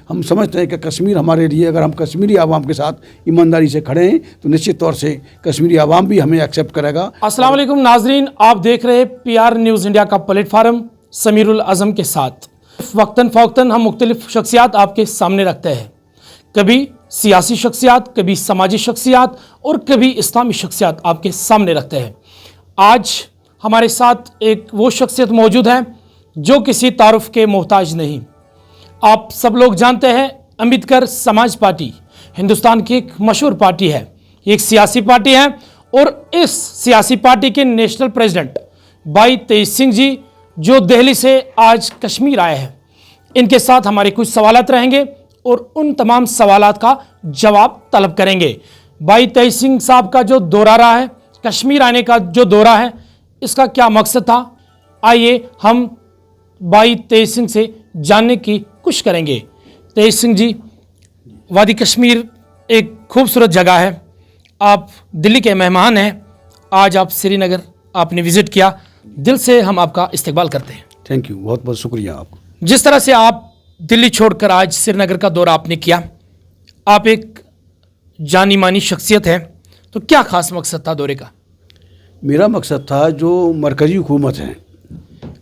हम समझते हैं कि कश्मीर हमारे लिए, अगर हम कश्मीरी आवाम के साथ ईमानदारी से खड़े हैं तो निश्चित तौर से कश्मीरी आवाम भी हमें एक्सेप्ट करेगा। अस्सलाम वालेकुम नाजरीन, आप देख रहे हैं PR न्यूज़ इंडिया का प्लेटफार्म समीरुल आज़म के साथ। वक्तन फ़ौक्तन हम मुख्तलिफ शख्सियात आपके सामने रखते हैं, कभी सियासी शख्सियात, कभी समाजी शख्सियात और कभी इस्लामी शख्सियात आपके सामने रखते हैं। आज हमारे साथ एक वो शख्सियत मौजूद है जो किसी तारुफ के मोहताज नहीं। आप सब लोग जानते हैं अम्बेडकर समाज पार्टी हिंदुस्तान की एक मशहूर पार्टी है, एक सियासी पार्टी है और इस सियासी पार्टी के नेशनल प्रेसिडेंट भाई तेज सिंह जी जो दिल्ली से आज कश्मीर आए हैं, इनके साथ हमारे कुछ सवालात रहेंगे और उन तमाम सवालात का जवाब तलब करेंगे। भाई तेज सिंह साहब का जो दौरा रहा है, कश्मीर आने का जो दौरा है, इसका क्या मकसद था, आइए हम भाई तेज सिंह से जानने की कोशिश करेंगे। तेज सिंह जी, वादी कश्मीर एक खूबसूरत जगह है, आप दिल्ली के मेहमान हैं, आज आप श्रीनगर आपने विज़िट किया, दिल से हम आपका इस्तकबाल करते हैं। थैंक यू, बहुत बहुत शुक्रिया आपको। जिस तरह से आप दिल्ली छोड़कर आज श्रीनगर का दौरा आपने किया, आप एक जानी मानी शख्सियत हैं, तो क्या ख़ास मकसद था दौरे का? मेरा मकसद था जो मरकज़ी हुकूमत है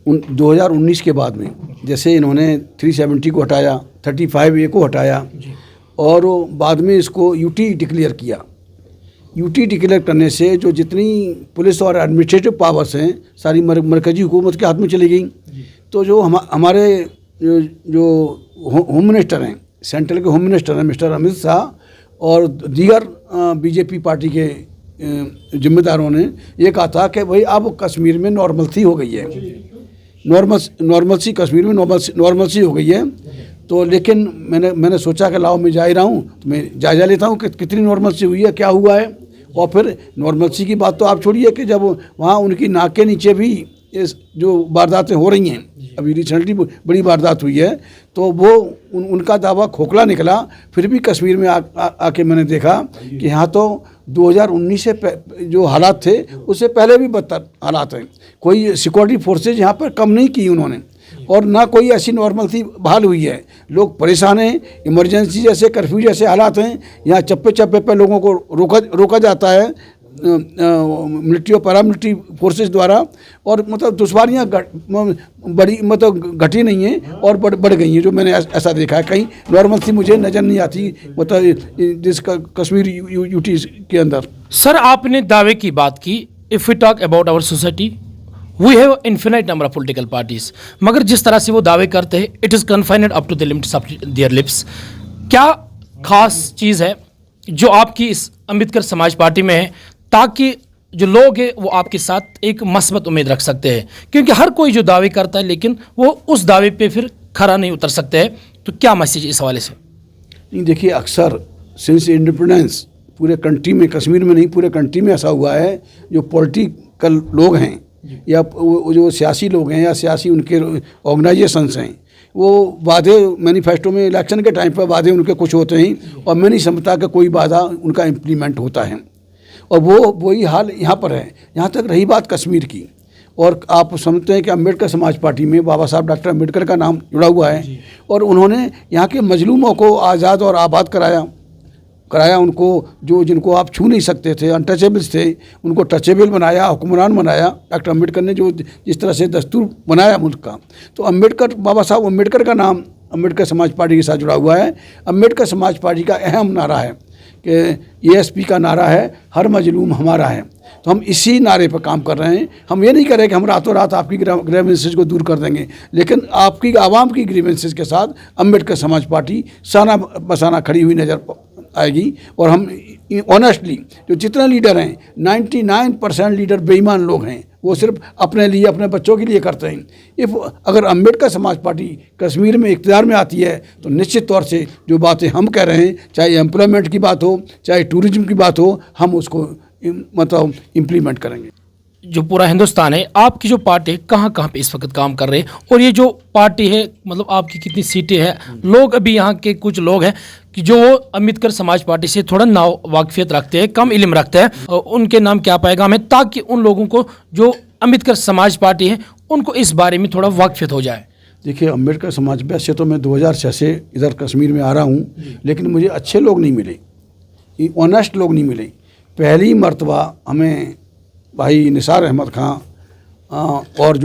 2019 के बाद में, जैसे इन्होंने 370 को हटाया, 35A को हटाया और बाद में इसको यूटी डिक्लेयर किया। यूटी डिक्लेयर करने से जो जितनी पुलिस और एडमिनिस्ट्रेटिव पावर्स हैं सारी मरकज़ी हुकूमत के हाथ में चली गई। तो जो हमारे जो होम मिनिस्टर हैं, सेंट्रल के होम मिनिस्टर हैं मिस्टर अमित शाह और दीगर बीजेपी पार्टी के जिम्मेदारों ने ये कहा था कि भाई अब कश्मीर में नॉर्मलसी हो गई है, नॉर्मलसी कश्मीर में नॉर्मलसी हो गई है। तो लेकिन मैंने सोचा कि लाओ मैं जा ही रहा हूँ तो मैं जायज़ा लेता हूँ कि कितनी नॉर्मलसी हुई है, क्या हुआ है। और फिर नॉर्मलसी की बात तो आप छोड़िए कि जब वहाँ उनकी नाक के नीचे भी इस जो वारदातें हो रही हैं, अभी रिसेंटली बड़ी वारदात हुई है, तो वो उनका दावा खोखला निकला। फिर भी कश्मीर में आके मैंने देखा कि यहाँ तो 2019 से जो हालात थे उससे पहले भी बदतर हालात हैं। कोई सिक्योरिटी फोर्सेज यहाँ पर कम नहीं की उन्होंने और ना कोई ऐसी नॉर्मलसी बहाल हुई है। लोग परेशान हैं, इमरजेंसी जैसे कर्फ्यू जैसे हालात हैं, यहाँ चप्पे चप्पे पर लोगों को रोका जाता है मिलिट्री और पैरामिलिट्री फोर्सेस द्वारा। और मतलब दुश्वारियाँ बड़ी मतलब घटी नहीं हैं और बढ़ गई हैं, जो मैंने ऐसा देखा है। कहीं नॉर्मलसी मुझे नज़र नहीं आती मतलब जिसका कश्मीर यूटी के अंदर। सर, आपने दावे की बात की, if we talk about our society we have infinite number of political parties, मगर जिस तरह से वो दावे करते हैं it is confined up to the limits of their lips. क्या खास चीज़ है जो आपकी इस अम्बेडकर समाज पार्टी में है ताकि जो लोग हैं वो आपके साथ एक मस्बत उम्मीद रख सकते हैं? क्योंकि हर कोई जो दावे करता है लेकिन वो उस दावे पे फिर खरा नहीं उतर सकते हैं, तो क्या मैसेज इस हवाले से? नहीं, देखिए, अक्सर सिंस इंडिपेंडेंस पूरे कंट्री में, कश्मीर में नहीं पूरे कंट्री में ऐसा हुआ है, जो पॉलिटिकल लोग हैं या जो सियासी लोग हैं या सियासी उनके ऑर्गेनाइजेशंस हैं, वो वादे मैनिफेस्टो में इलेक्शन के टाइम पर वादे उनके कुछ होते हैं और मैं नहीं समझता कि कोई वादा उनका इम्प्लीमेंट होता है। और वही हाल यहाँ पर है। यहाँ तक रही बात कश्मीर की, और आप समझते हैं कि अम्बेडकर समाज पार्टी में बाबा साहब डॉक्टर अम्बेडकर का नाम जुड़ा हुआ है और उन्होंने यहाँ के मजलूमों को आज़ाद और आबाद कराया उनको, जो जिनको आप छू नहीं सकते थे, अनटचेबल्स थे, उनको टचेबल बनाया, हुक्मरान बनाया। डॉक्टर अम्बेडकर ने जो जिस तरह से दस्तूर बनाया मुल्क का, तो बाबा साहब अम्बेडकर का नाम अम्बेडकर समाज पार्टी के साथ जुड़ा हुआ है। अम्बेडकर समाज पार्टी का अहम नारा है कि ASP का नारा है, हर मजलूम हमारा है। तो हम इसी नारे पर काम कर रहे हैं। हम ये नहीं कर रहे कि हम रातों रात आपकी ग्रीवेंसेस को दूर कर देंगे, लेकिन आपकी आवाम की ग्रीवेंसेस के साथ अम्बेडकर समाज पार्टी साना बसाना खड़ी हुई नज़र आएगी। और हम ऑनेस्टली जो जितने लीडर हैं 99% लीडर बेईमान लोग हैं, वो सिर्फ अपने लिए, अपने बच्चों के लिए करते हैं। अगर अम्बेडकर समाज पार्टी कश्मीर में इक़्तिदार में आती है तो निश्चित तौर से जो बातें हम कह रहे हैं, चाहे एम्प्लॉयमेंट की बात हो, चाहे टूरिज्म की बात हो, हम उसको मतलब इम्प्लीमेंट करेंगे। जो पूरा हिंदुस्तान है, आपकी जो पार्टी है कहाँ कहाँ पे इस वक्त काम कर रहे हैं, और ये जो पार्टी है मतलब आपकी कितनी सीटें हैं? लोग अभी यहाँ के कुछ लोग हैं कि जो अम्बेडकर समाज पार्टी से थोड़ा ना वाकफियत रखते हैं, कम इल्म रखते हैं, उनके नाम क्या पैगाम है, ताकि उन लोगों को जो अम्बेडकर समाज पार्टी है उनको इस बारे में थोड़ा वाकफियत हो जाए। देखिए, अम्बेडकर समाज वैसे तो मैं 2006 से इधर कश्मीर में आ रहा हूँ, लेकिन मुझे अच्छे लोग नहीं मिले, ऑनेस्ट लोग नहीं मिले। पहली मर्तबा हमें भाई निसार अहमद खां और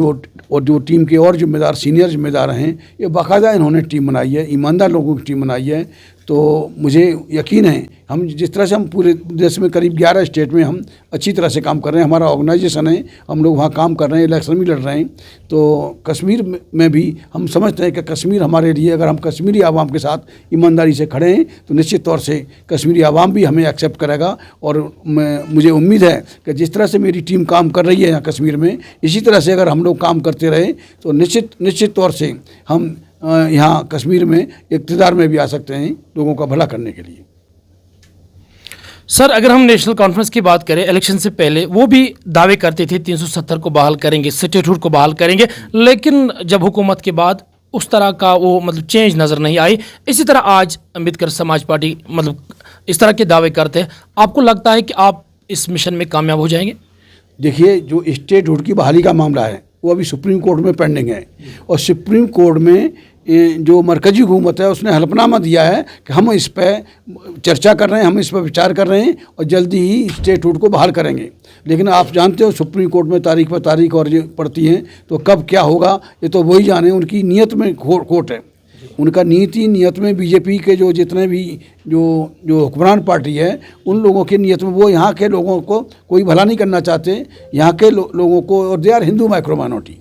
जो टीम के और जिम्मेदार सीनियर जिम्मेदार हैं, ये बाकायदा इन्होंने टीम बनाई है, ईमानदार लोगों की टीम बनाई है। तो मुझे यकीन है, हम जिस तरह से हम पूरे देश में करीब 11 स्टेट में हम अच्छी तरह से काम कर रहे हैं, हमारा ऑर्गेनाइजेशन है, हम लोग वहाँ काम कर रहे हैं, इलेक्शन भी लड़ रहे हैं। तो कश्मीर में भी हम समझते हैं कि कश्मीर हमारे लिए, अगर हम कश्मीरी आवाम के साथ ईमानदारी से खड़े हैं तो निश्चित तौर से कश्मीरी आवाम भी हमें एक्सेप्ट करेगा। और मुझे उम्मीद है कि जिस तरह से मेरी टीम काम कर रही है यहाँ कश्मीर में, इसी तरह से अगर हम लोग काम करते रहे तो निश्चित तौर से हम यहाँ कश्मीर में इक़्तिदार में भी आ सकते हैं लोगों का भला करने के लिए। सर, अगर हम नेशनल कॉन्फ्रेंस की बात करें, इलेक्शन से पहले वो भी दावे करते थे 370 को बहाल करेंगे, स्टेटहुड को बहाल करेंगे, लेकिन जब हुकूमत के बाद उस तरह का वो चेंज नज़र नहीं आई। इसी तरह आज अम्बेडकर समाज पार्टी इस तरह के दावे करते हैं। आपको लगता है कि आप इस मिशन में कामयाब हो जाएंगे? देखिए, जो स्टेटहुड की बहाली का मामला है वो अभी सुप्रीम कोर्ट में पेंडिंग है, और सुप्रीम कोर्ट में जो मरकजी हुकूमत है उसने हलफनामा दिया है कि हम इस पर चर्चा कर रहे हैं, हम इस पर विचार कर रहे हैं और जल्दी ही स्टेटहुड को बहाल करेंगे। लेकिन आप जानते हो सुप्रीम कोर्ट में तारीख पर तारीख और ये पड़ती हैं, तो कब क्या होगा ये तो वही जाने। उनकी नीयत में खोट है, उनका नीयत में बीजेपी के जो जितने भी जो हुक्मरान पार्टी है उन लोगों की नीयत में, वो यहाँ के लोगों को कोई भला नहीं करना चाहते, यहाँ के लोगों को। और they are Hindu micro minority.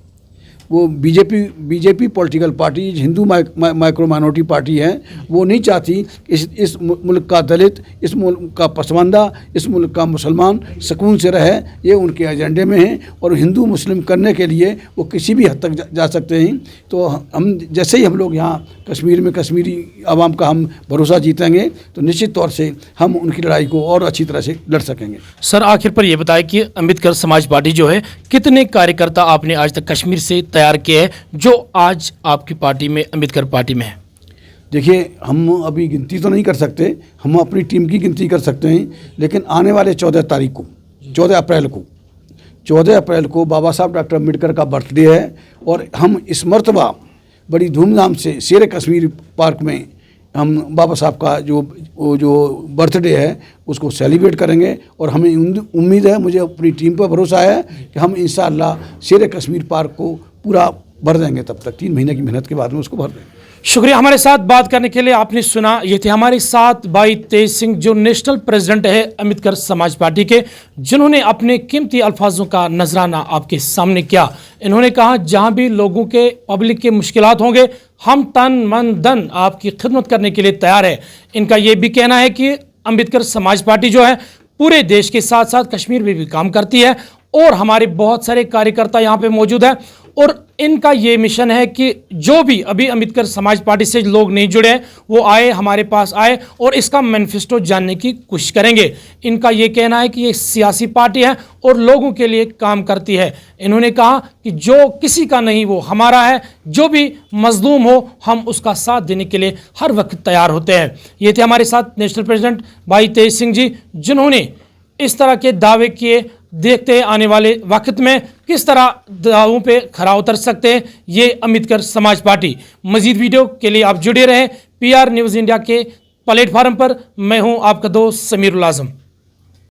वो BJP political party Hindu micro minority party है, वो नहीं चाहती इस मुल्क का दलित, इस मुल्क का पसमानदा, इस मुल्क का मुसलमान सुकून से रहे। ये उनके एजेंडे में है, और हिंदू मुस्लिम करने के लिए वो किसी भी हद तक जा सकते हैं। तो हम जैसे ही हम लोग यहाँ कश्मीर में कश्मीरी आवाम का हम भरोसा जीतेंगे तो निश्चित तौर से हम उनकी लड़ाई को और अच्छी तरह से लड़ सकेंगे। सर, आखिर पर यह बताएं कि अम्बेडकर समाज पार्टी जो है, कितने कार्यकर्ता आपने आज तक कश्मीर से तैयार किए हैं जो आज आपकी पार्टी में, अम्बेडकर पार्टी में है? देखिए, हम अभी गिनती तो नहीं कर सकते, हम अपनी टीम की गिनती कर सकते हैं, लेकिन आने वाले 14 अप्रैल को बाबा साहब डॉक्टर अम्बेडकर का बर्थडे है, और हम इस मर्तबा बड़ी धूमधाम से शेर कश्मीर पार्क में हम बाबा साहब का जो बर्थडे है उसको सेलिब्रेट करेंगे। और हमें उम्मीद है, मुझे अपनी टीम पर भरोसा है कि हम इंशाअल्लाह शेर कश्मीर पार्क को पूरा भर देंगे। तब तक 3 महीने की मेहनत के बाद में उसको भर देंगे। शुक्रिया हमारे साथ बात करने के लिए। आपने सुना, ये थे हमारे साथ भाई तेज सिंह, जो नेशनल प्रेसिडेंट है अम्बेडकर समाज पार्टी के, जिन्होंने अपने कीमती अल्फाजों का नजराना आपके सामने किया। इन्होंने कहा, जहां भी लोगों के, पब्लिक के मुश्किलात होंगे, हम तन मन धन आपकी खिदमत करने के लिए तैयार है। इनका ये भी कहना है कि अम्बेडकर समाज पार्टी जो है पूरे देश के साथ साथ कश्मीर में भी काम करती है, और हमारे बहुत सारे कार्यकर्ता यहाँ पे मौजूद हैं। और इनका ये मिशन है कि जो भी अभी अम्बेडकर समाज पार्टी से लोग नहीं जुड़े हैं वो आए, हमारे पास आए और इसका मैनिफेस्टो जानने की कोशिश करेंगे। इनका ये कहना है कि ये सियासी पार्टी है और लोगों के लिए काम करती है। इन्होंने कहा कि जो किसी का नहीं वो हमारा है, जो भी मजलूम हो हम उसका साथ देने के लिए हर वक्त तैयार होते हैं। ये थे हमारे साथ नेशनल प्रेसिडेंट भाई तेज सिंह जी, जिन्होंने इस तरह के दावे किए। देखते हैं आने वाले वक्त में किस तरह दावों पे खरा उतर सकते हैं ये अम्बेडकर समाज पार्टी। मजीद वीडियो के लिए आप जुड़े रहें PR न्यूज़ इंडिया के प्लेटफार्म पर। मैं हूं आपका दोस्त समीरुल आज़म।